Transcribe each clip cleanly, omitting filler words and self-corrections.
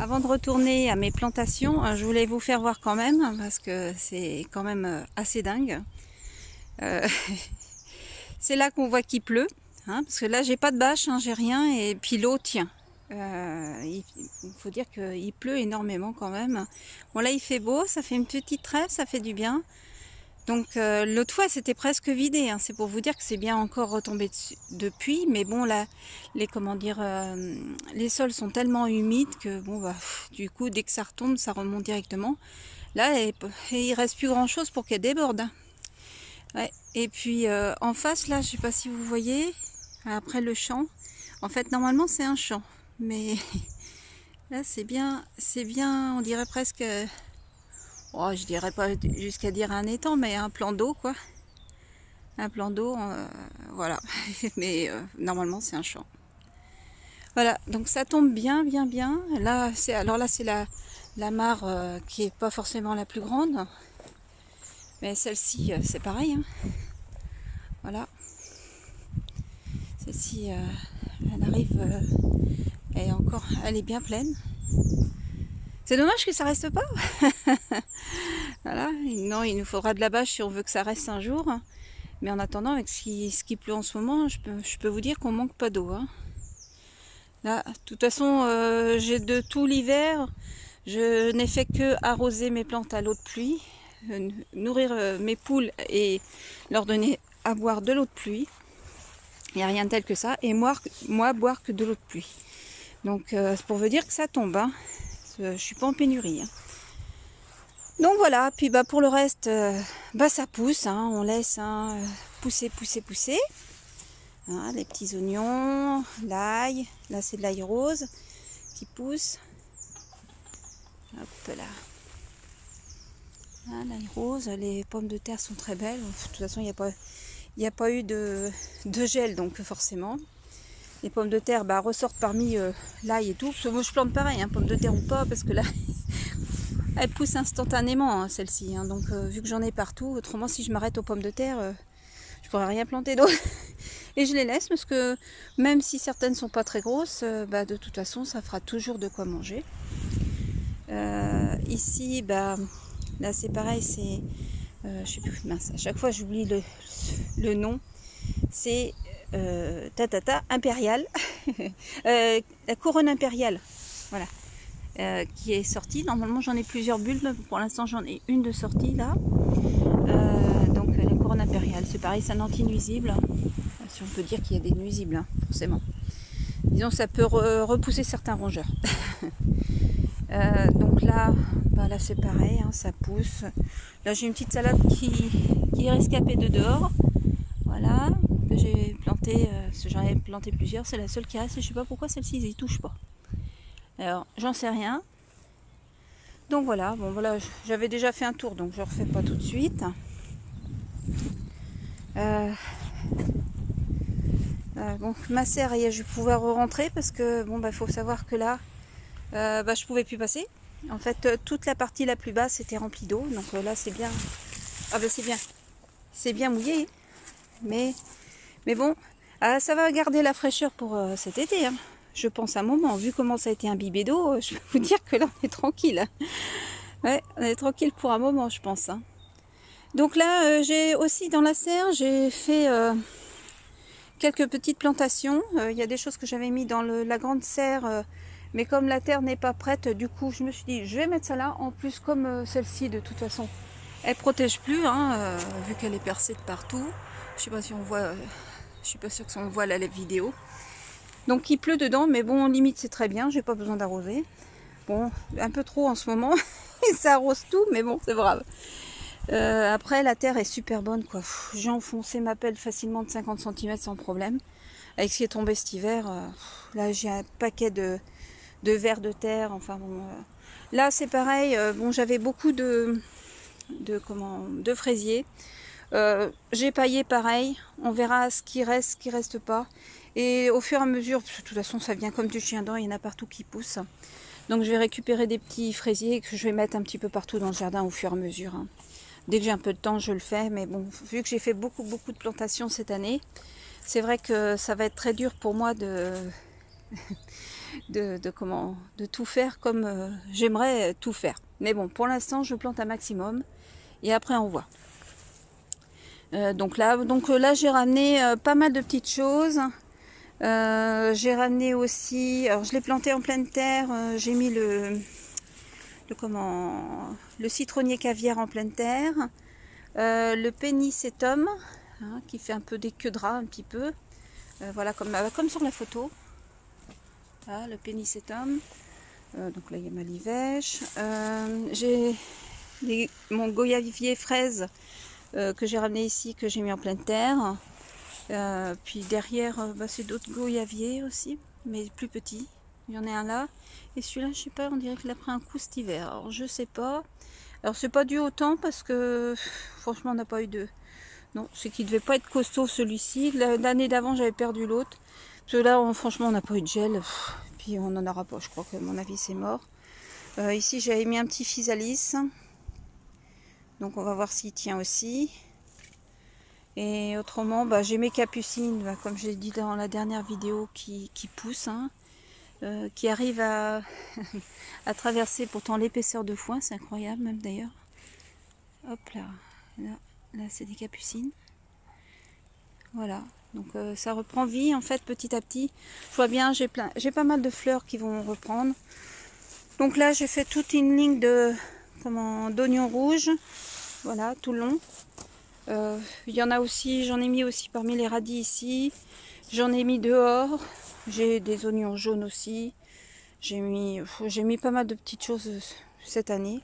Avant de retourner à mes plantations, je voulais vous faire voir quand même, parce que c'est quand même assez dingue. C'est là qu'on voit qu'il pleut, hein, parce que là j'ai pas de bâche, hein, j'ai rien, et puis l'eau tient. Il faut dire qu'il pleut énormément quand même. Bon là il fait beau, ça fait une petite trêve, ça fait du bien. Donc l'autre fois c'était presque vidé, hein. C'est pour vous dire que c'est bien encore retombé depuis, mais bon là les les sols sont tellement humides que bon bah du coup dès que ça retombe ça remonte directement. Là il reste plus grand chose pour qu'elle déborde, hein. Ouais. Et puis en face là, je sais pas si vous voyez, après le champ, en fait normalement c'est un champ, mais là c'est bien, on dirait presque. Oh, je dirais pas jusqu'à dire un étang, mais un plan d'eau, quoi. Un plan d'eau, voilà. Mais normalement, c'est un champ. Voilà, donc ça tombe bien, bien, bien. Là, c'est la mare qui est pas forcément la plus grande. Mais celle-ci, c'est pareil, hein. Voilà. Celle-ci, elle arrive, elle est bien pleine. C'est dommage que ça reste pas. Voilà. Non, il nous faudra de la bâche si on veut que ça reste un jour. Mais en attendant, avec ce qui pleut en ce moment, je peux vous dire qu'on manque pas d'eau, hein. Là, de toute façon, j'ai de tout l'hiver. Je n'ai fait que arroser mes plantes à l'eau de pluie, nourrir mes poules et leur donner à boire de l'eau de pluie. Il n'y a rien de tel que ça. Et moi boire que de l'eau de pluie. Donc, c'est pour vous dire que ça tombe, hein. Je suis pas en pénurie, hein. Donc voilà, puis bah pour le reste, ça pousse, hein, on laisse, hein, pousser. Hein, les petits oignons, l'ail, là c'est de l'ail rose qui pousse. Hop là. Hein, l'ail rose, les pommes de terre sont très belles. De toute façon, il n'y a pas eu de gel, donc forcément. Les pommes de terre ressortent parmi l'ail et tout. Parce que moi je plante pareil, hein, pommes de terre ou pas, parce que là... Elle pousse instantanément, hein, celle-ci, hein. Donc vu que j'en ai partout, autrement si je m'arrête aux pommes de terre, je pourrais rien planter d'autre. Et je les laisse parce que même si certaines sont pas très grosses, de toute façon ça fera toujours de quoi manger. Ici, là c'est pareil, c'est, je sais plus, mince, à chaque fois j'oublie le nom. C'est impériale, la couronne impériale, voilà. Qui est sortie. Normalement j'en ai plusieurs bulbes, pour l'instant j'en ai une de sortie là. Donc la couronne impériale, c'est pareil, c'est un anti-nuisible. Si on peut dire qu'il y a des nuisibles, hein, forcément. Disons ça peut repousser certains rongeurs. Donc là c'est pareil, hein, ça pousse. Là j'ai une petite salade qui est rescapée de dehors. Voilà, que j'ai planté, j'en ai planté plusieurs, c'est la seule qui reste, et je sais pas pourquoi celle-ci ils y touchent pas. Alors, j'en sais rien. Donc voilà, bon voilà, j'avais déjà fait un tour, donc je ne refais pas tout de suite. Bon, ma serre, je vais pouvoir rentrer parce que bon faut savoir que là, je pouvais plus passer. En fait, toute la partie la plus basse était remplie d'eau, donc là c'est bien. Ah c'est bien mouillé, mais bon, ça va garder la fraîcheur pour cet été, hein. Je pense un moment, vu comment ça a été imbibé d'eau, je peux vous dire que là on est tranquille. Ouais, on est tranquille pour un moment, je pense, hein. Donc là, j'ai aussi dans la serre, j'ai fait quelques petites plantations. Il y a des choses que j'avais mis dans la grande serre, mais comme la terre n'est pas prête, du coup je me suis dit je vais mettre ça là. En plus, comme celle-ci de toute façon, elle protège plus, hein, vu qu'elle est percée de partout. Je sais pas si on voit, je suis pas sûre que on voit la vidéo. Donc il pleut dedans, mais bon, limite c'est très bien, j'ai pas besoin d'arroser. Bon, un peu trop en ce moment, ça arrose tout, mais bon, c'est grave. Après, la terre est super bonne, quoi. J'ai enfoncé ma pelle facilement de 50 cm sans problème. Avec ce qui est tombé cet hiver, là j'ai un paquet de vers de terre, enfin bon. Là c'est pareil, bon j'avais beaucoup de fraisiers. J'ai paillé pareil, on verra ce qui reste pas. Et au fur et à mesure, de toute façon ça vient comme du chien dent, il y en a partout qui poussent. Donc je vais récupérer des petits fraisiers que je vais mettre un petit peu partout dans le jardin au fur et à mesure, hein. Dès que j'ai un peu de temps, je le fais. Mais bon, vu que j'ai fait beaucoup de plantations cette année, c'est vrai que ça va être très dur pour moi de de tout faire comme j'aimerais tout faire. Mais bon, pour l'instant, je plante un maximum et après on voit. Donc là, j'ai ramené pas mal de petites choses. J'ai ramené aussi, alors je l'ai planté en pleine terre. J'ai mis le citronnier caviar en pleine terre. Le pénicétum, hein, qui fait un peu des queues de rat un petit peu. Voilà, comme sur la photo. Voilà, le pénicétum. Donc là, il y a ma livèche. J'ai mon goyavier fraise que j'ai ramené ici, que j'ai mis en pleine terre. Puis derrière, c'est d'autres goyaviers aussi, mais plus petits. Il y en a un là. Et celui-là, je sais pas, on dirait qu'il a pris un coup cet hiver. Alors, je sais pas. Alors, c'est pas dû au temps parce que, franchement, on n'a pas eu de... Non, c'est qu'il devait pas être costaud celui-ci. L'année d'avant, j'avais perdu l'autre. Parce que là, franchement, on n'a pas eu de gel. Puis on n'en aura pas, je crois que à mon avis, c'est mort. Ici, j'avais mis un petit physalis. Donc, on va voir s'il tient aussi. Et autrement, j'ai mes capucines, comme j'ai dit dans la dernière vidéo, qui poussent, hein, qui arrivent à, à traverser pourtant l'épaisseur de foin. C'est incroyable même d'ailleurs. Hop là, là c'est des capucines. Voilà, donc ça reprend vie en fait petit à petit. Je vois bien, j'ai pas mal de fleurs qui vont reprendre. Donc là, j'ai fait toute une ligne d'oignons rouges, voilà, tout le long. Il y en a aussi, j'en ai mis aussi parmi les radis ici. J'en ai mis dehors. J'ai des oignons jaunes aussi. J'ai mis pas mal de petites choses cette année.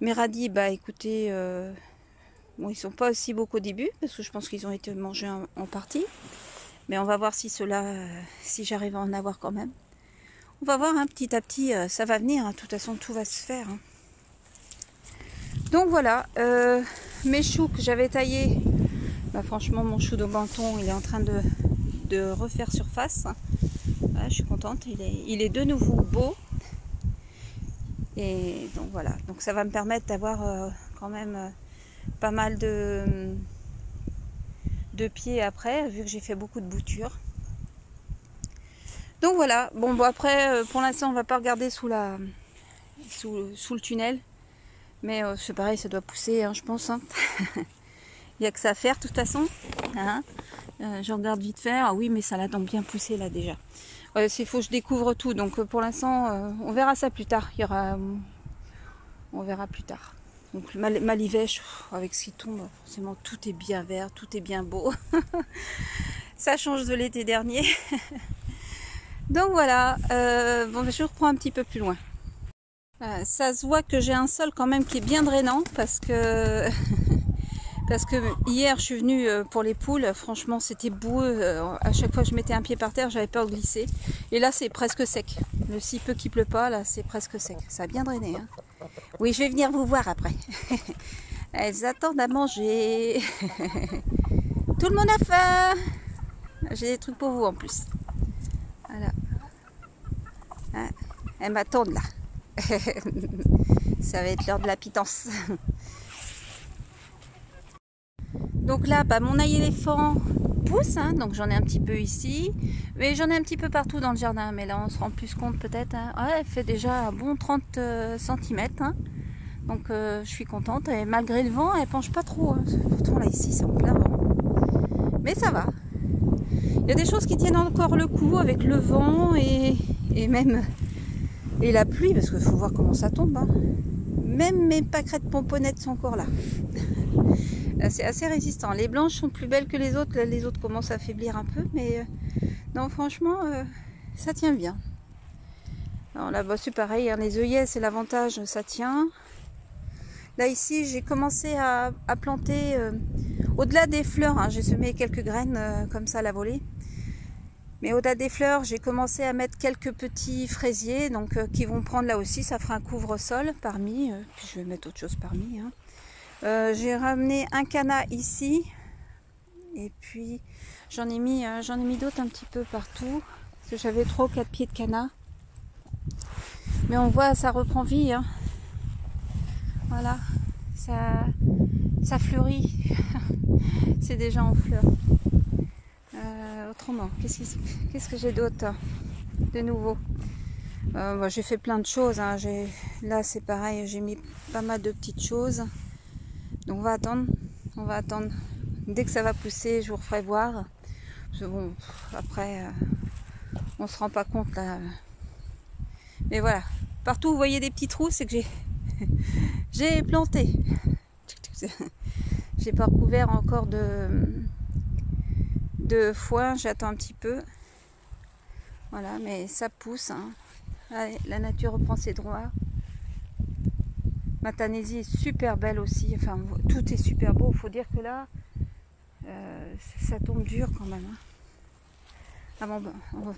Mes radis, écoutez, bon, ils sont pas aussi beaux qu'au début parce que je pense qu'ils ont été mangés en partie. Mais on va voir si si j'arrive à en avoir quand même. On va voir, hein, petit à petit, ça va venir. Hein. De toute façon, tout va se faire. Hein. Donc voilà, mes choux que j'avais taillés, franchement mon chou de Banton il est en train de refaire surface. Voilà, je suis contente, il est de nouveau beau. Et donc voilà, donc ça va me permettre d'avoir quand même pas mal de pieds après, vu que j'ai fait beaucoup de boutures. Donc voilà, bon après pour l'instant on va pas regarder sous le tunnel. Mais c'est pareil, ça doit pousser, hein, je pense. Hein. Il n'y a que ça à faire, de toute façon. Hein. Je regarde vite fait. Ah oui, mais ça l'a donc bien poussé, là, déjà. Il faut que je découvre tout. Donc, pour l'instant, on verra ça plus tard. On verra plus tard. Donc, ma livèche, avec ce qui tombe, forcément, tout est bien vert, tout est bien beau. Ça change de l'été dernier. Donc, voilà. Je reprends un petit peu plus loin. Ça se voit que j'ai un sol quand même qui est bien drainant parce que hier je suis venue pour les poules, franchement c'était boueux, à chaque fois que je mettais un pied par terre j'avais peur de glisser et là c'est presque sec, le si peu qui pleut pas là c'est presque sec, ça a bien drainé hein. Oui, je vais venir vous voir après. Elles attendent à manger. Tout le monde a faim. J'ai des trucs pour vous en plus. Voilà. Hein, elles m'attendent là. Ça va être l'heure de la pitance. Donc là, mon ail éléphant pousse, hein, donc j'en ai un petit peu ici, mais j'en ai un petit peu partout dans le jardin. Mais là, on se rend plus compte peut-être. Hein. Ouais, elle fait déjà un bon 30 cm. Hein. Donc je suis contente. Et malgré le vent, elle penche pas trop. Hein. Pourtant là, ici, c'est en plein vent. Mais ça va. Il y a des choses qui tiennent encore le coup avec le vent et même... Et la pluie, parce qu'il faut voir comment ça tombe. Hein. Même mes pâquerettes pomponnettes sont encore là. C'est assez résistant. Les blanches sont plus belles que les autres. Les autres commencent à faiblir un peu. Mais non, franchement, ça tient bien. Alors là, c'est pareil. Hein, les œillets, c'est l'avantage, ça tient. Là, ici, j'ai commencé à planter au-delà des fleurs. Hein, j'ai semé quelques graines comme ça à la volée. Mais au-delà des fleurs, j'ai commencé à mettre quelques petits fraisiers, donc qui vont prendre là aussi, ça fera un couvre-sol parmi, puis je vais mettre autre chose parmi. Hein. J'ai ramené un canna ici, et puis j'en ai mis d'autres un petit peu partout, parce que j'avais 3 ou 4 pieds de canna. Mais on voit, ça reprend vie. Hein. Voilà, ça fleurit, c'est déjà en fleurs. Autrement, qu'est-ce que j'ai d'autre? de nouveau. J'ai fait plein de choses, hein. Là c'est pareil, j'ai mis pas mal de petites choses. Donc on va attendre. Dès que ça va pousser, je vous referai voir. Parce que bon, après, on se rend pas compte là. Mais voilà, partout où vous voyez des petits trous, c'est que j'ai planté. J'ai pas recouvert encore de foin, j'attends un petit peu. Voilà, mais ça pousse, hein. Allez, la nature reprend ses droits. Ma Tanaisie est super belle aussi, enfin tout est super beau. Il faut dire que là, ça tombe dur quand même, hein. Ah bon, on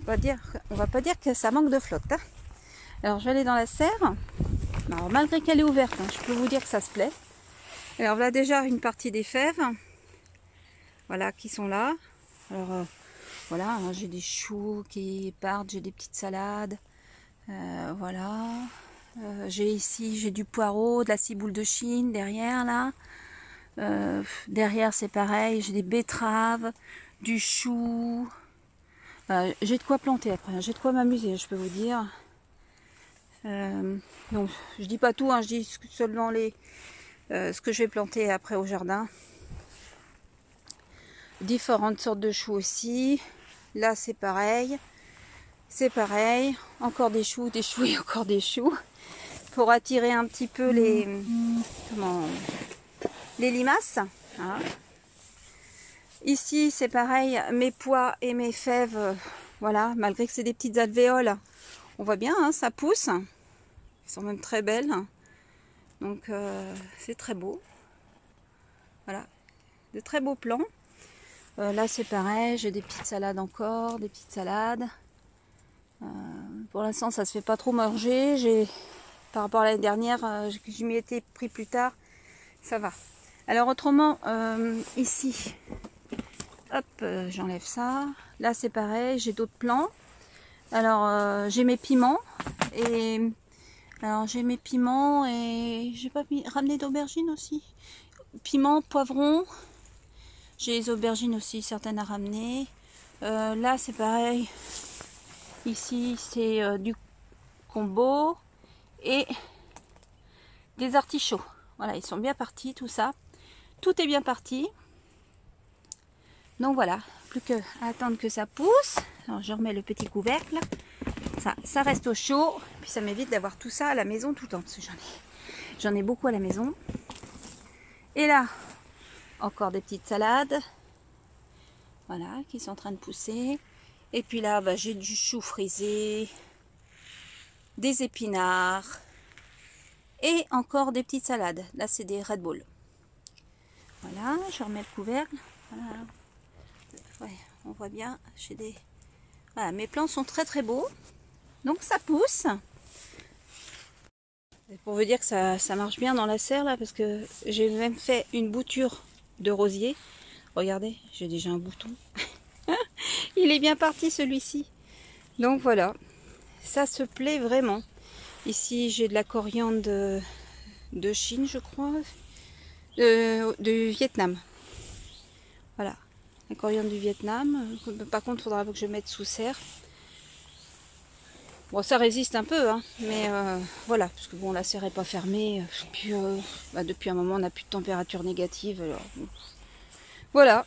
va pas dire que ça manque de flotte, hein. Alors je vais aller dans la serre. Alors malgré qu'elle est ouverte, hein, je peux vous dire que ça se plaît. Alors là déjà une partie des fèves, voilà, qui sont là. Alors voilà, hein, j'ai des choux qui partent, j'ai des petites salades, voilà. J'ai du poireau, de la ciboule de Chine derrière là. Derrière c'est pareil, j'ai des betteraves, du chou. J'ai de quoi planter après, j'ai de quoi m'amuser, je peux vous dire. Donc je dis pas tout, hein, je dis seulement ce que je vais planter après au jardin. Différentes sortes de choux aussi. Là c'est pareil. Encore des choux et encore des choux. Pour attirer un petit peu les limaces. Hein. Ici c'est pareil, mes pois et mes fèves, voilà, malgré que c'est des petites alvéoles, on voit bien, hein, ça pousse. Elles sont même très belles. Donc c'est très beau. Voilà, de très beaux plants. Là c'est pareil, j'ai des petites salades encore, des petites salades. Pour l'instant ça se fait pas trop manger. Par rapport à l'année dernière, je m'y étais pris plus tard, ça va. Alors autrement, ici, hop, j'enlève ça. Là c'est pareil, j'ai d'autres plants. Alors j'ai mes piments et j'ai pas ramené d'aubergines aussi. Piments, poivrons. J'ai les aubergines aussi, certaines à ramener. Là c'est pareil. Ici c'est du combo et des artichauts. Voilà, ils sont bien partis, tout ça. Tout est bien parti. Donc voilà, plus qu'à attendre que ça pousse. Alors je remets le petit couvercle. Ça reste au chaud. Puis ça m'évite d'avoir tout ça à la maison tout le temps. Parce que j'en ai beaucoup à la maison. Et là, encore des petites salades. Voilà, qui sont en train de pousser. Et puis là, j'ai du chou frisé. Des épinards. Et encore des petites salades. Là, c'est des Red Bull. Voilà, je remets le couvercle. Voilà. Ouais, on voit bien. Voilà, mes plants sont très très beaux. Donc ça pousse. Et pour vous dire que ça marche bien dans la serre là, parce que j'ai même fait une bouture de rosier. Regardez, j'ai déjà un bouton. Il est bien parti celui-ci. Donc voilà, ça se plaît vraiment. Ici j'ai de la coriandre de Chine, je crois, du Vietnam. Voilà, la coriandre du Vietnam. Par contre, il faudra que je mette sous serre. Bon, ça résiste un peu, hein, mais voilà, parce que bon, la serre n'est pas fermée. Puis, depuis un moment, on n'a plus de température négative. Alors, voilà.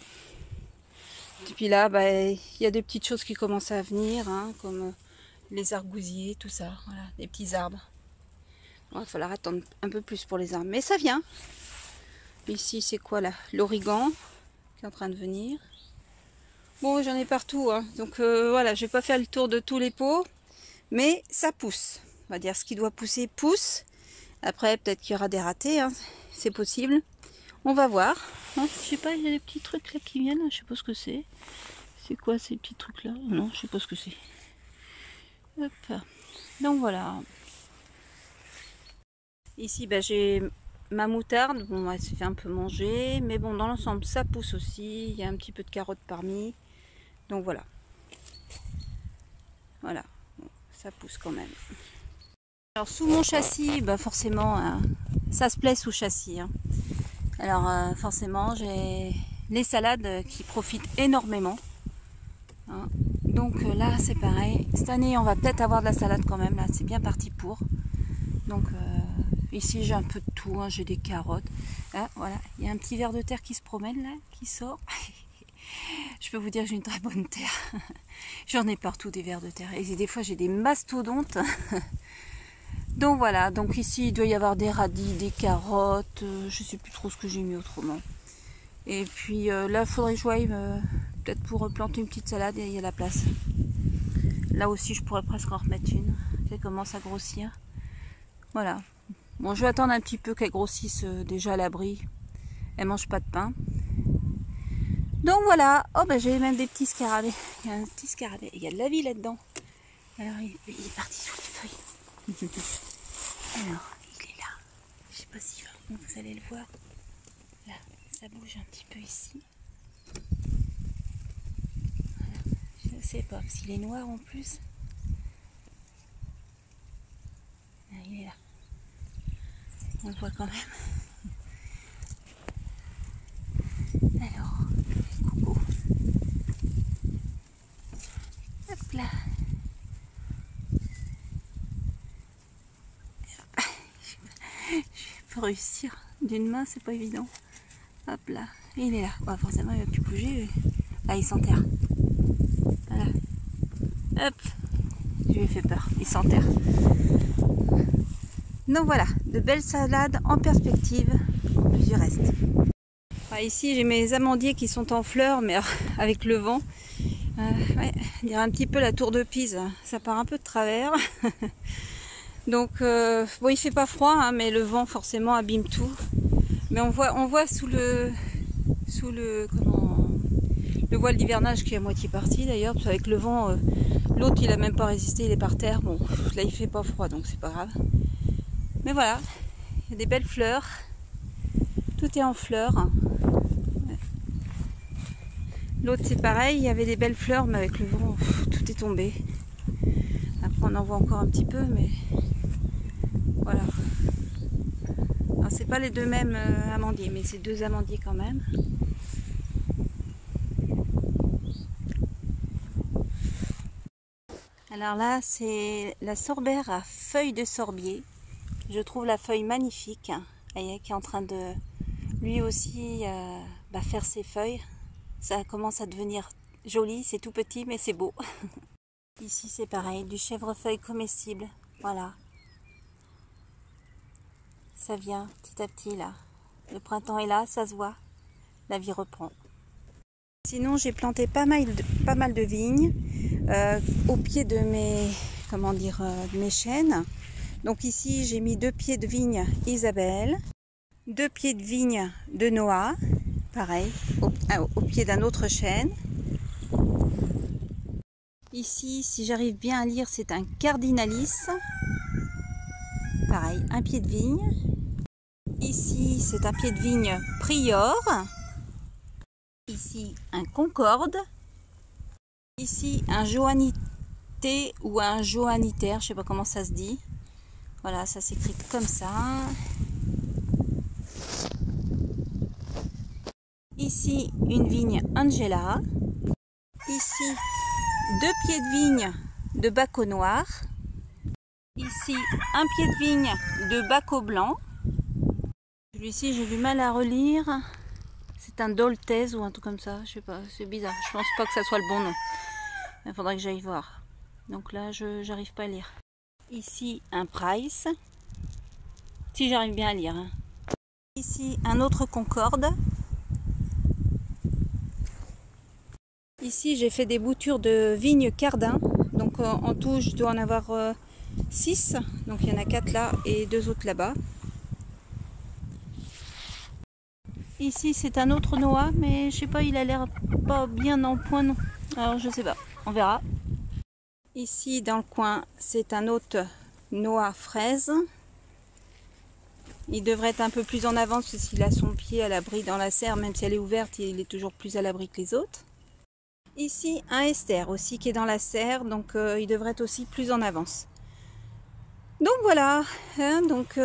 Et puis là, il y a des petites choses qui commencent à venir, hein, comme les argousiers, tout ça. Voilà, des petits arbres. Bon, il va falloir attendre un peu plus pour les arbres, mais ça vient. Ici, c'est quoi là? L'origan qui est en train de venir. Bon, j'en ai partout, hein, donc voilà, je vais pas faire le tour de tous les pots. Mais ça pousse. On va dire ce qui doit pousser, pousse. Après, peut-être qu'il y aura des ratés. Hein. C'est possible. On va voir. Hein, je sais pas, il y a des petits trucs là qui viennent. Je sais pas ce que c'est. C'est quoi ces petits trucs là? Non, je sais pas ce que c'est. Hop. Donc voilà. Ici, j'ai ma moutarde. Bon, elle se fait un peu manger. Mais bon, dans l'ensemble, ça pousse aussi. Il y a un petit peu de carottes parmi. Donc voilà. Voilà. Ça pousse quand même. Alors sous mon châssis, forcément, ça se plaît sous châssis. Hein. Alors forcément, j'ai les salades qui profitent énormément. Hein. Donc là c'est pareil. Cette année on va peut-être avoir de la salade quand même. Là c'est bien parti pour. Donc ici j'ai un peu de tout. Hein. J'ai des carottes. Ah, voilà. Il y a un petit ver de terre qui se promène là, qui sort. Je peux vous dire que j'ai une très bonne terre. J'en ai partout des vers de terre. Et des fois j'ai des mastodontes. Donc voilà. Donc ici il doit y avoir des radis, des carottes. Je sais plus trop ce que j'ai mis autrement. Et puis là il faudrait que je voie peut-être pour planter une petite salade et il y a la place. Là aussi je pourrais presque en remettre une. Elle commence à grossir. Voilà. Bon, je vais attendre un petit peu qu'elle grossisse déjà à l'abri. Elle mange pas de pain. Donc voilà. Oh ben j'ai même des petits scarabées. Il y a un petit scarabée. Il y a de la vie là-dedans. Alors il est parti sous les feuilles. Alors il est là. Je sais pas si vous allez le voir. Là, ça bouge un petit peu ici. Voilà. Je sais pas s'il est noir en plus. Ah, il est là. On le voit quand même. Alors, coucou. Hop là. Je vais pas réussir. D'une main, c'est pas évident. Hop là. Il est là. Bah, forcément, il va plus bouger. Là, il s'enterre. Voilà. Hop. Je lui ai fait peur. Il s'enterre. Donc voilà, de belles salades en perspective, en plus du reste. Enfin, ici j'ai mes amandiers qui sont en fleurs, mais avec le vent, ouais, on dirait un petit peu la tour de Pise, ça part un peu de travers. Donc bon, il fait pas froid, hein, mais le vent forcément abîme tout. Mais on voit sous le voile d'hivernage qui est à moitié parti d'ailleurs, parce qu'avec le vent, l'autre il a même pas résisté, il est par terre. Bon, là il fait pas froid, donc c'est pas grave. Mais voilà, il y a des belles fleurs. Tout est en fleurs. L'autre c'est pareil, il y avait des belles fleurs, mais avec le vent, tout est tombé. Après on en voit encore un petit peu, mais voilà. Alors c'est pas les deux mêmes amandiers, mais c'est deux amandiers quand même. Alors là c'est la sorbère à feuilles de sorbier. Je trouve la feuille magnifique, qui est en train de lui aussi faire ses feuilles. Ça commence à devenir joli, c'est tout petit mais c'est beau. Ici c'est pareil, du chèvrefeuille comestible, voilà. Ça vient petit à petit là. Le printemps est là, ça se voit, la vie reprend. Sinon j'ai planté pas mal de vignes au pied de mes chênes. Donc ici j'ai mis 2 pieds de vigne Isabelle, 2 pieds de vigne de Noah, pareil, au pied d'un autre chêne. Ici, si j'arrive bien à lire, c'est un cardinalis, pareil, un pied de vigne. Ici c'est un pied de vigne prior. Ici un concorde. Ici un joannité ou un johannitaire, je sais pas comment ça se dit. Voilà, ça s'écrit comme ça. Ici, une vigne Angela. Ici, 2 pieds de vigne de Baco noir. Ici, un pied de vigne de Baco blanc. Celui-ci, j'ai du mal à relire. C'est un Doltez ou un truc comme ça. Je sais pas, c'est bizarre. Je pense pas que ça soit le bon nom. Il faudrait que j'aille voir. Donc là, je n'arrive pas à lire. Ici un Price, si j'arrive bien à lire. Hein. Ici un autre Concorde. Ici j'ai fait des boutures de vigne Cardin. Donc en tout je dois en avoir 6. Donc il y en a 4 là et 2 autres là-bas. Ici c'est un autre Noah, mais je sais pas, il a l'air pas bien en point non. Alors je sais pas, on verra. Ici dans le coin c'est un autre Noah fraise. Il devrait être un peu plus en avance parce qu'il a son pied à l'abri dans la serre, même si elle est ouverte, il est toujours plus à l'abri que les autres. Ici un Esther aussi qui est dans la serre, donc il devrait être aussi plus en avance. Donc voilà, hein, donc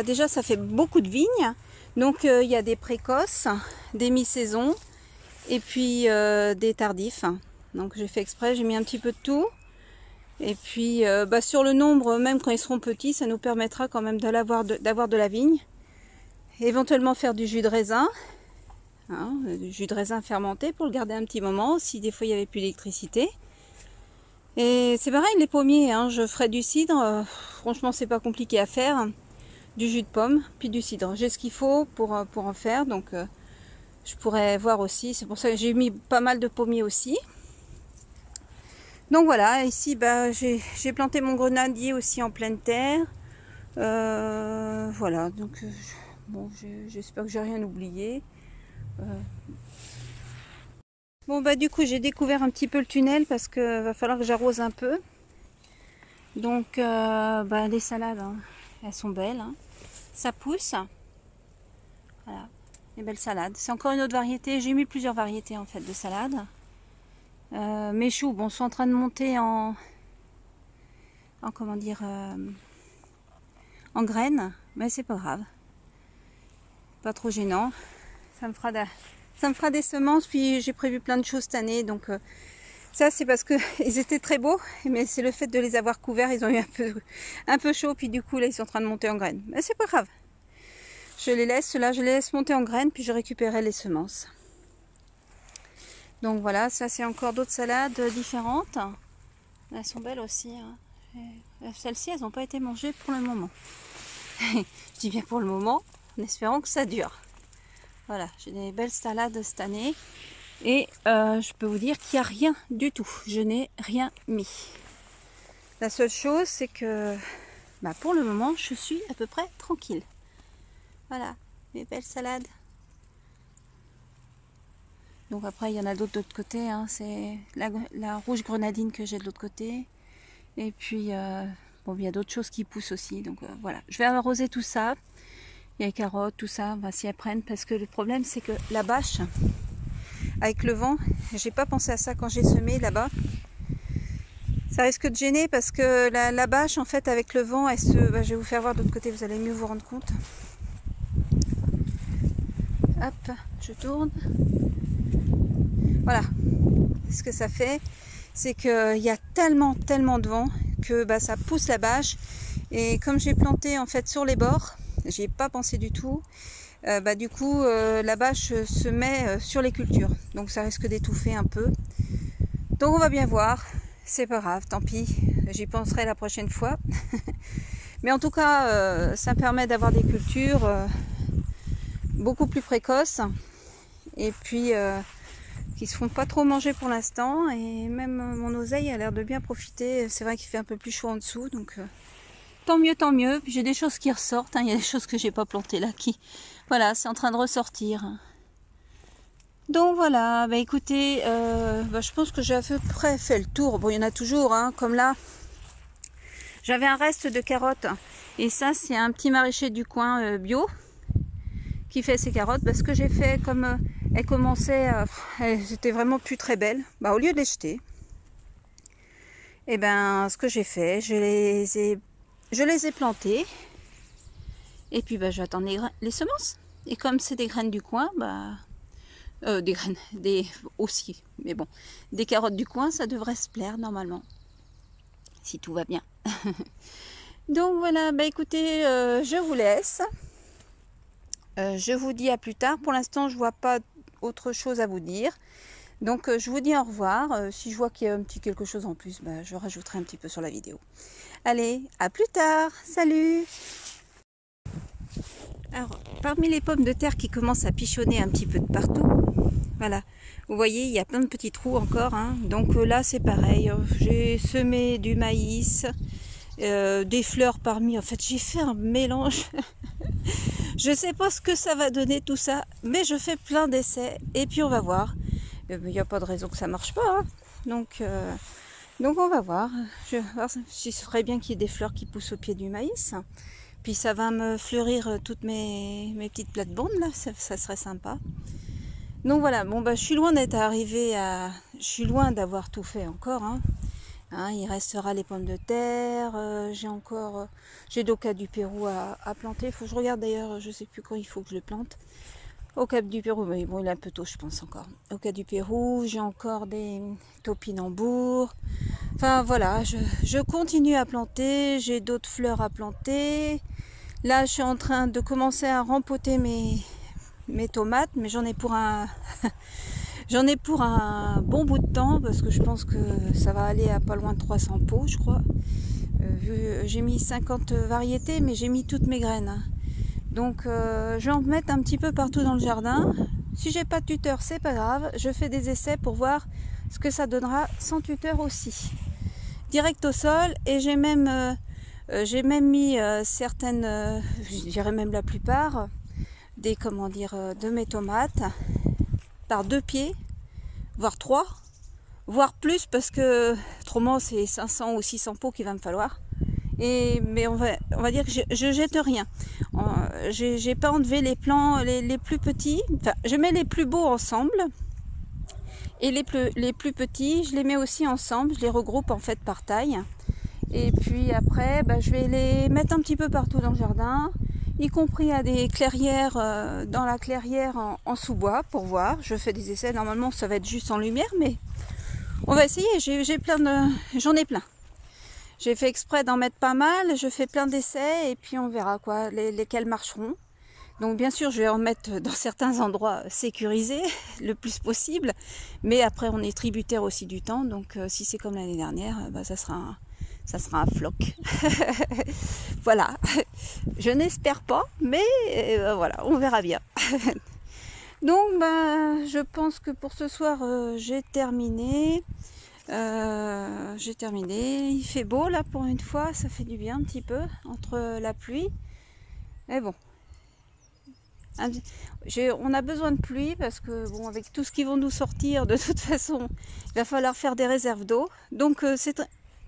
déjà ça fait beaucoup de vignes. Donc il y a des précoces, des mi-saison et puis des tardifs. Donc j'ai fait exprès, j'ai mis un petit peu de tout. Et puis sur le nombre, même quand ils seront petits, ça nous permettra quand même d'avoir de la vigne. Éventuellement faire du jus de raisin. Hein, du jus de raisin fermenté pour le garder un petit moment, si des fois il n'y avait plus d'électricité. Et c'est pareil les pommiers, hein, je ferai du cidre, franchement c'est pas compliqué à faire. Du jus de pomme, puis du cidre. J'ai ce qu'il faut pour en faire, donc je pourrais voir aussi. C'est pour ça que j'ai mis pas mal de pommiers aussi. Donc voilà, ici j'ai planté mon grenadier aussi en pleine terre. Voilà, donc bon, j'espère que j'ai rien oublié. Bon du coup j'ai découvert un petit peu le tunnel parce que va falloir que j'arrose un peu. Donc les salades, hein, elles sont belles, hein. Ça pousse. Voilà, les belles salades. C'est encore une autre variété. J'ai mis plusieurs variétés en fait de salades. Mes choux, bon, sont en train de monter en comment dire, en graines, mais c'est pas grave. Pas trop gênant. Ça me fera des semences. Puis j'ai prévu plein de choses cette année, donc ça c'est parce que ils étaient très beaux, mais c'est le fait de les avoir couverts, ils ont eu un peu chaud, puis du coup là ils sont en train de monter en graines. Mais c'est pas grave. Je les laisse, là je les laisse monter en graines, puis je récupérerai les semences. Donc voilà, ça c'est encore d'autres salades différentes. Elles sont belles aussi, hein. Celles-ci elles n'ont pas été mangées pour le moment. Je dis bien pour le moment, en espérant que ça dure. Voilà, j'ai des belles salades cette année. Et je peux vous dire qu'il n'y a rien du tout. Je n'ai rien mis. La seule chose, c'est que pour le moment, je suis à peu près tranquille. Voilà, mes belles salades. Donc après, il y en a d'autres de l'autre côté. Hein. C'est la rouge grenadine que j'ai de l'autre côté. Et puis, il y a d'autres choses qui poussent aussi. Donc voilà, je vais arroser tout ça. Il y a les carottes, tout ça, on va s'y apprendre. Parce que le problème, c'est que la bâche... Avec le vent, j'ai pas pensé à ça quand j'ai semé là-bas. Ça risque de gêner parce que la bâche, en fait, avec le vent, je vais vous faire voir de l'autre côté, vous allez mieux vous rendre compte. Hop, je tourne. Voilà. Ce que ça fait, c'est qu'il y a tellement de vent que ça pousse la bâche. Et comme j'ai planté en fait sur les bords, j'y ai pas pensé du tout. Du coup la bâche se met sur les cultures, donc ça risque d'étouffer un peu, donc on va bien voir, c'est pas grave, tant pis, j'y penserai la prochaine fois. Mais en tout cas ça permet d'avoir des cultures beaucoup plus précoces et puis qui se font pas trop manger pour l'instant, et même mon oseille a l'air de bien profiter. C'est vrai qu'il fait un peu plus chaud en dessous, donc tant mieux. Puis j'ai des choses qui ressortent, hein. Il y a des choses que j'ai pas plantées là qui, voilà, c'est en train de ressortir. Donc voilà, écoutez, je pense que j'ai à peu près fait le tour. Bon, il y en a toujours, hein, comme là. J'avais un reste de carottes, et ça c'est un petit maraîcher du coin bio qui fait ses carottes, parce que j'ai fait comme elles commençaient, elles étaient vraiment plus très belles. Au lieu de les jeter, et ce que j'ai fait, je les ai plantées. Et puis j'attends les semences. Et comme c'est des graines du coin, des graines, aussi, mais bon, des carottes du coin, ça devrait se plaire normalement, si tout va bien. Donc voilà, écoutez, je vous laisse. Je vous dis à plus tard. Pour l'instant, je vois pas autre chose à vous dire. Donc je vous dis au revoir. Si je vois qu'il y a un petit quelque chose en plus, je rajouterai un petit peu sur la vidéo. Allez, à plus tard. Salut! Alors, parmi les pommes de terre qui commencent à pichonner un petit peu de partout, voilà, vous voyez, il y a plein de petits trous encore, hein. Donc là, c'est pareil, j'ai semé du maïs, des fleurs parmi, en fait, j'ai fait un mélange. Je ne sais pas ce que ça va donner tout ça, mais je fais plein d'essais, et puis on va voir. Il n'y a pas de raison que ça ne marche pas, hein. Donc on va voir. Je vais voir si ce serait bien qu'il y ait des fleurs qui poussent au pied du maïs. Puis ça va me fleurir toutes mes petites plates-bandes là, ça serait sympa. Donc voilà, je suis loin d'être arrivée à... Je suis loin d'avoir tout fait encore, hein. Il restera les pommes de terre, j'ai l'oca du Pérou à planter. Il faut que je regarde d'ailleurs, je sais plus quand il faut que je le plante. Au Cap du Pérou, mais bon, il est un peu tôt, je pense encore. Au Cap du Pérou, j'ai encore des topinambours. Enfin voilà, je continue à planter. J'ai d'autres fleurs à planter. Là, je suis en train de commencer à rempoter mes tomates, mais j'en ai pour un j'en ai pour un bon bout de temps parce que je pense que ça va aller à pas loin de 300 pots, je crois. J'ai mis 50 variétés, mais j'ai mis toutes mes graines, hein. Donc je vais en mettre un petit peu partout dans le jardin. Si j'ai pas de tuteur, c'est pas grave. Je fais des essais pour voir ce que ça donnera sans tuteur aussi. Direct au sol, et j'ai même mis certaines, je dirais même la plupart, des de mes tomates par 2 pieds, voire 3, voire plus, parce que autrement c'est 500 ou 600 pots qu'il va me falloir. Mais on va dire que je jette rien. J'ai pas enlevé les plants les plus petits. Enfin, je mets les plus beaux ensemble. Et les plus petits, je les mets aussi ensemble. Je les regroupe en fait par taille. Et puis après, je vais les mettre un petit peu partout dans le jardin, y compris à des clairières, dans la clairière en sous-bois pour voir. Je fais des essais. Normalement, ça va être juste en lumière, mais on va essayer. J'en ai plein. J'ai fait exprès d'en mettre pas mal, je fais plein d'essais et puis on verra quoi, lesquels marcheront. Donc bien sûr, je vais en mettre dans certains endroits sécurisés le plus possible, mais après on est tributaire aussi du temps, donc si c'est comme l'année dernière, ça sera un floc. Voilà, je n'espère pas, mais voilà, on verra bien. Donc je pense que pour ce soir, j'ai terminé. Il fait beau là pour une fois, ça fait du bien un petit peu entre la pluie. Mais bon, on a besoin de pluie parce que bon, avec tout ce qui vont nous sortir, de toute façon, il va falloir faire des réserves d'eau. Donc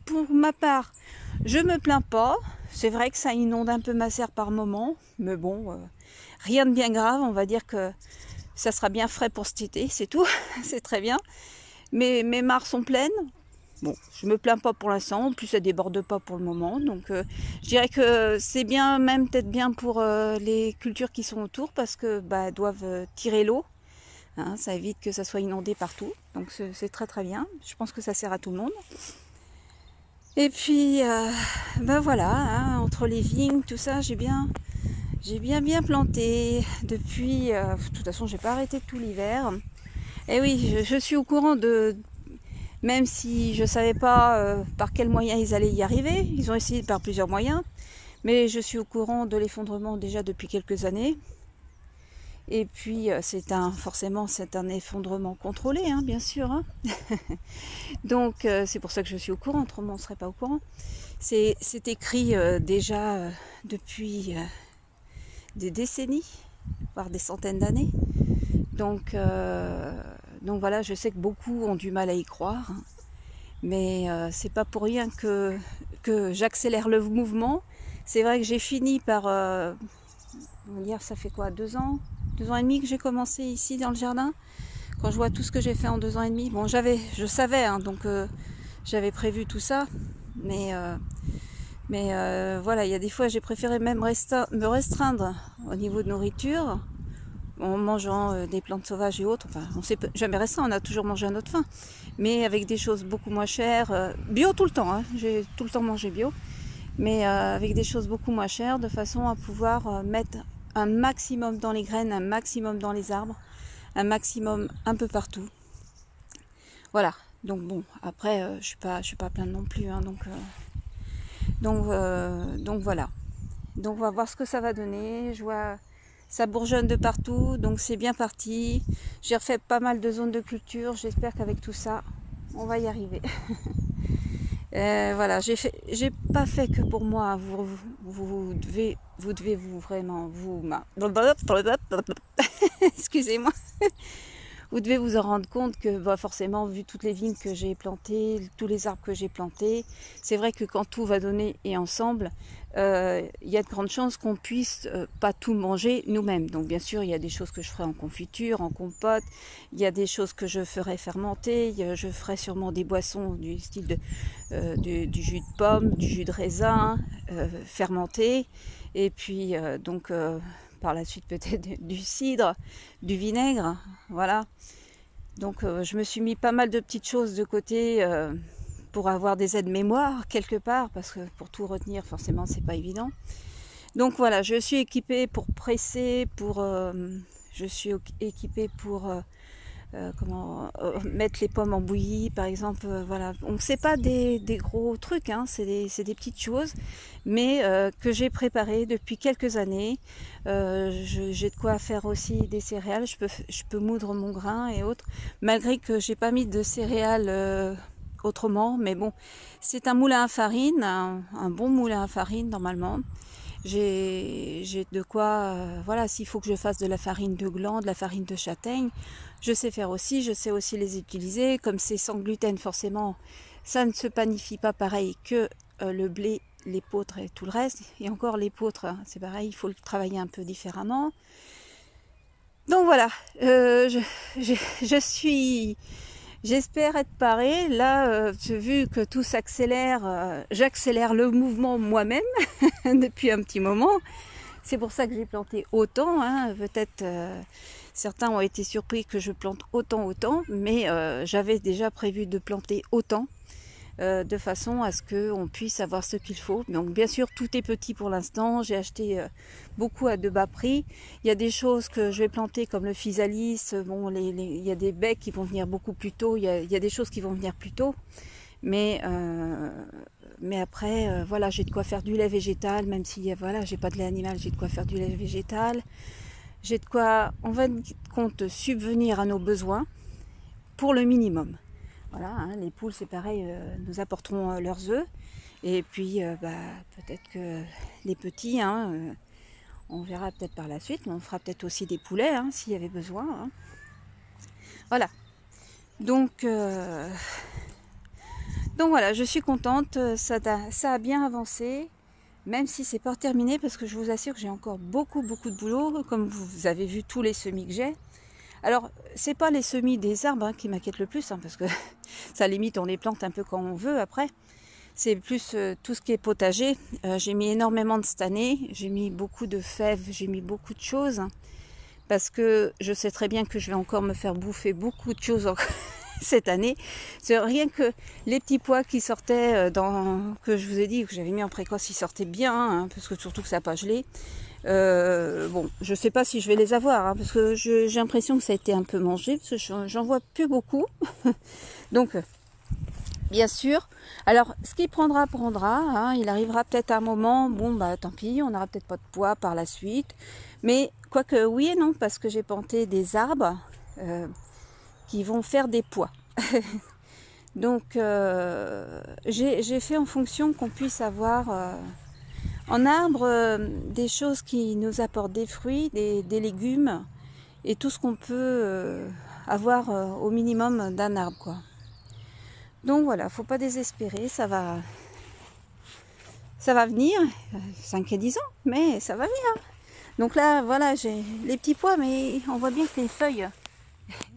pour ma part, je me plains pas. C'est vrai que ça inonde un peu ma serre par moment, mais bon, rien de bien grave. On va dire que ça sera bien frais pour cet été, c'est tout. C'est très bien. Mes mares sont pleines. Bon, je me plains pas pour l'instant. En plus, ça déborde pas pour le moment. Donc, je dirais que c'est bien, même peut-être bien pour les cultures qui sont autour parce que elles doivent tirer l'eau. Hein, ça évite que ça soit inondé partout. Donc, c'est très très bien. Je pense que ça sert à tout le monde. Et puis, voilà, hein, entre les vignes, tout ça, j'ai bien planté depuis. De toute façon, j'ai pas arrêté tout l'hiver. Et oui, je suis au courant même si je ne savais pas par quels moyens ils allaient y arriver. Ils ont essayé par plusieurs moyens, mais je suis au courant de l'effondrement déjà depuis quelques années. Et puis forcément c'est un effondrement contrôlé, hein, bien sûr. Hein. Donc c'est pour ça que je suis au courant, autrement on ne serait pas au courant. C'est écrit déjà depuis des décennies, voire des centaines d'années. Donc voilà, je sais que beaucoup ont du mal à y croire, hein, mais c'est pas pour rien que j'accélère le mouvement. C'est vrai que j'ai fini par, on va dire, ça fait quoi, 2 ans et demi que j'ai commencé ici dans le jardin. Quand je vois tout ce que j'ai fait en 2 ans et demi, bon, je savais, hein, donc j'avais prévu tout ça, mais voilà, il y a des fois j'ai préféré même me restreindre au niveau de nourriture, en mangeant des plantes sauvages et autres. Enfin, on s'est jamais restreint, on a toujours mangé à notre faim, mais avec des choses beaucoup moins chères, bio tout le temps, hein, j'ai tout le temps mangé bio, mais avec des choses beaucoup moins chères, de façon à pouvoir mettre un maximum dans les graines, un maximum dans les arbres, un maximum un peu partout. Voilà, donc bon, après je suis pas pleine non plus, hein, donc voilà. Donc on va voir ce que ça va donner. Je vois ça bourgeonne de partout, donc c'est bien parti. J'ai refait pas mal de zones de culture. J'espère qu'avec tout ça, on va y arriver. Voilà, j'ai pas fait que pour moi. Vous devez vraiment excusez-moi. Vous devez vous en rendre compte que forcément, vu toutes les vignes que j'ai plantées, tous les arbres que j'ai plantés, c'est vrai que quand tout va donner et ensemble, il y a de grandes chances qu'on puisse pas tout manger nous-mêmes. Donc bien sûr, il y a des choses que je ferai en confiture, en compote, il y a des choses que je ferai fermenter, je ferai sûrement des boissons du style du jus de pomme, du jus de raisin fermenté, et puis par la suite peut-être du cidre, du vinaigre, voilà. Donc je me suis mis pas mal de petites choses de côté pour avoir des aides-mémoire quelque part, parce que pour tout retenir forcément c'est pas évident. Donc voilà, je suis équipée pour presser, je suis équipée pour mettre les pommes en bouillie par exemple, voilà. Donc c'est pas des gros trucs, hein, c'est des petites choses, mais que j'ai préparées depuis quelques années. J'ai de quoi faire aussi des céréales, je peux moudre mon grain et autres, malgré que j'ai pas mis de céréales autrement, mais bon, c'est un moulin à farine, un bon moulin à farine normalement. J'ai de quoi, voilà, s'il faut que je fasse de la farine de gland, de la farine de châtaigne, je sais faire aussi, je sais aussi les utiliser. Comme c'est sans gluten, forcément, ça ne se panifie pas pareil que le blé, l'épeautre et tout le reste. Et encore l'épeautre, hein, c'est pareil, il faut le travailler un peu différemment. Donc voilà, je suis... J'espère être parée. Là, vu que tout s'accélère, j'accélère le mouvement moi-même depuis un petit moment. C'est pour ça que j'ai planté autant. Hein. Peut-être certains ont été surpris que je plante autant, mais j'avais déjà prévu de planter autant. De façon à ce qu'on puisse avoir ce qu'il faut. Donc bien sûr tout est petit pour l'instant, j'ai acheté beaucoup à de bas prix. Il y a des choses que je vais planter comme le physalis, bon, il y a des baies qui vont venir beaucoup plus tôt, il y a des choses qui vont venir plus tôt, mais après voilà, j'ai de quoi faire du lait végétal, même si voilà, j'ai pas de lait animal, j'ai de quoi faire du lait végétal, j'ai de quoi en fin de compte subvenir à nos besoins pour le minimum. Voilà, hein, les poules c'est pareil, nous apporteront leurs œufs. Et puis peut-être que les petits, hein, on verra peut-être par la suite, mais on fera peut-être aussi des poulets hein, s'il y avait besoin. Hein. Voilà. Donc voilà, je suis contente, ça a bien avancé, même si c'est pas terminé, parce que je vous assure que j'ai encore beaucoup de boulot, comme vous avez vu tous les semis que j'ai. Alors, c'est pas les semis des arbres hein, qui m'inquiètent le plus, hein, parce que ça limite, on les plante un peu quand on veut après. C'est plus tout ce qui est potager. J'ai mis énormément de cette année, j'ai mis beaucoup de fèves, j'ai mis beaucoup de choses, hein, parce que je sais très bien que je vais encore me faire bouffer beaucoup de choses cette année. C'est rien que les petits pois qui sortaient, que je vous ai dit, que j'avais mis en précoce, ils sortaient bien, hein, parce que surtout que ça n'a pas gelé. Bon, je sais pas si je vais les avoir, hein, parce que j'ai l'impression que ça a été un peu mangé, parce que j'en vois plus beaucoup. Donc, bien sûr, alors ce qui prendra, hein, il arrivera peut-être un moment, bon bah tant pis, on n'aura peut-être pas de pois par la suite, mais quoique oui et non, parce que j'ai planté des arbres qui vont faire des pois. Donc, j'ai fait en fonction qu'on puisse avoir... en arbre, des choses qui nous apportent des fruits, des légumes et tout ce qu'on peut avoir au minimum d'un arbre, quoi. Donc voilà, faut pas désespérer, ça va venir, 5 et 10 ans, mais ça va venir. Donc là, voilà, j'ai les petits pois, mais on voit bien que les feuilles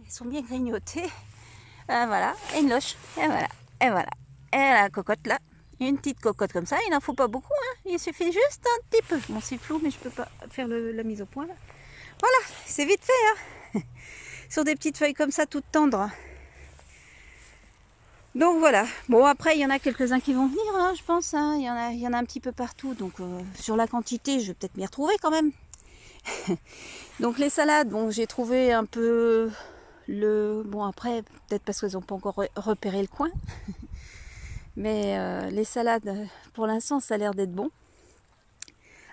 sont bien grignotées. Voilà, et une loche, et voilà, et la cocotte là. Une petite cocotte comme ça, il n'en faut pas beaucoup, hein. Il suffit juste un petit peu. Bon, c'est flou, mais je peux pas faire la mise au point là. Voilà, c'est vite fait, hein. Sur des petites feuilles comme ça, toutes tendres. Donc voilà. Bon, après, il y en a quelques-uns qui vont venir, hein, je pense. Hein. Il y en a un petit peu partout. Donc sur la quantité, je vais peut-être m'y retrouver quand même. Donc les salades, bon, j'ai trouvé un peu bon, après, peut-être parce qu'ils n'ont pas encore repéré le coin. Mais les salades, pour l'instant, ça a l'air d'être bon.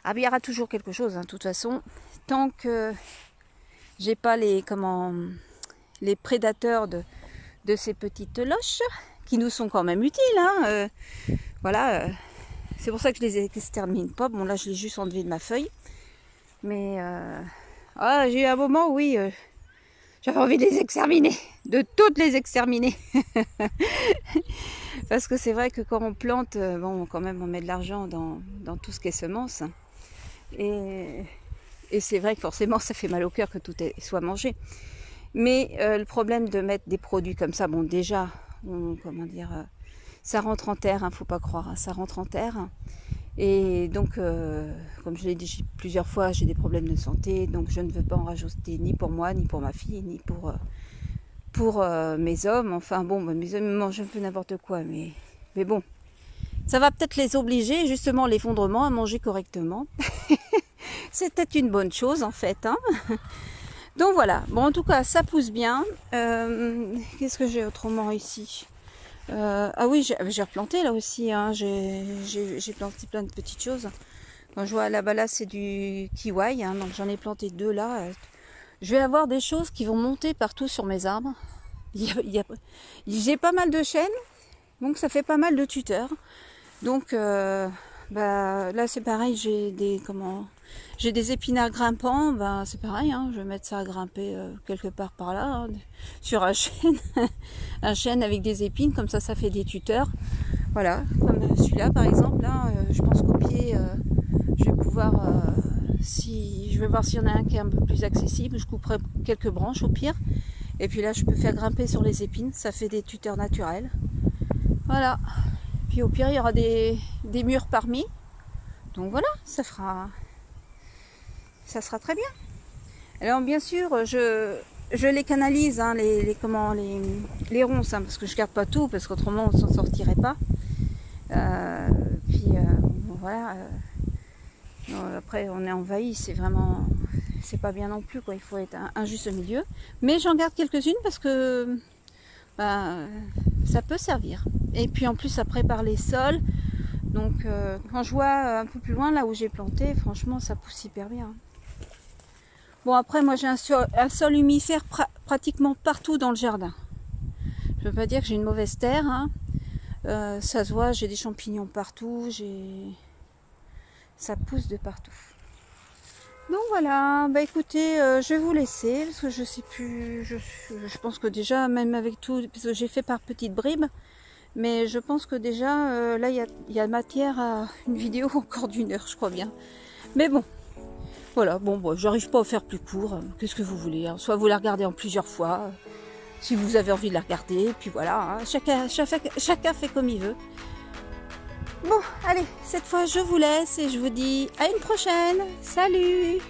Ah, il y aura toujours quelque chose, hein, de toute façon. Tant que j'ai pas les prédateurs de ces petites loches, qui nous sont quand même utiles. Hein, voilà, c'est pour ça que je les extermine pas. Bon, là, je l'ai juste enlevé de ma feuille. Mais j'ai eu un moment, oui, j'avais envie de les exterminer, de toutes les exterminer. Parce que c'est vrai que quand on plante, bon, quand même, on met de l'argent dans tout ce qui est semences. Et c'est vrai que forcément, ça fait mal au cœur que tout soit mangé. Mais le problème de mettre des produits comme ça, bon, déjà, comment dire, ça rentre en terre, hein, faut pas croire, hein, ça rentre en terre. Et donc, comme je l'ai dit plusieurs fois, j'ai des problèmes de santé, donc je ne veux pas en rajouter ni pour moi, ni pour ma fille, ni pour mes hommes. Enfin bon, mes hommes mangent un peu n'importe quoi, mais bon, ça va peut-être les obliger, justement, l'effondrement, à manger correctement. C'est peut-être une bonne chose, en fait, hein. Donc voilà, bon, en tout cas, ça pousse bien. Qu'est-ce que j'ai autrement ici? Ah oui, j'ai replanté là aussi, hein. J'ai planté plein de petites choses. Quand je vois là-bas, là, c'est du kiwi, hein, donc j'en ai planté 2 là. Je vais avoir des choses qui vont monter partout sur mes arbres. J'ai pas mal de chênes, donc ça fait pas mal de tuteurs. Donc là c'est pareil, j'ai des épinards grimpants, c'est pareil, hein, je vais mettre ça à grimper quelque part par là, hein, sur un chêne, un chêne avec des épines, comme ça fait des tuteurs. Voilà, comme celui-là par exemple, là, je pense qu'au pied, je vais pouvoir, je vais voir s'il y en a un qui est un peu plus accessible, je couperai quelques branches au pire, et puis là je peux faire grimper sur les épines, ça fait des tuteurs naturels. Voilà. Puis au pire, il y aura des murs parmi. Donc voilà, ça sera très bien. Alors bien sûr, je les canalise, hein, les ronces, hein, parce que je garde pas tout, parce qu'autrement on s'en sortirait pas. Bon, voilà. Après, on est envahi, c'est pas bien non plus, quoi. Il faut être un juste milieu. Mais j'en garde quelques-unes parce que ça peut servir. Et puis en plus ça prépare les sols, donc quand je vois un peu plus loin là où j'ai planté, franchement ça pousse hyper bien. Bon, après moi j'ai un sol humifère pratiquement partout dans le jardin. Je veux pas dire que j'ai une mauvaise terre, hein. Ça se voit, j'ai des champignons partout, ça pousse de partout. Donc voilà, écoutez, je vais vous laisser parce que je sais plus, je pense que déjà même avec tout, parce que j'ai fait par petites bribes, mais je pense que déjà là il y a matière à une vidéo encore d'1 heure, je crois bien. Mais bon, voilà, bon j'arrive pas à faire plus court, qu'est-ce que vous voulez, hein. Soit vous la regardez en plusieurs fois, si vous avez envie de la regarder, et puis voilà, hein, chacun fait comme il veut. Bon, allez, cette fois je vous laisse et je vous dis à une prochaine. Salut!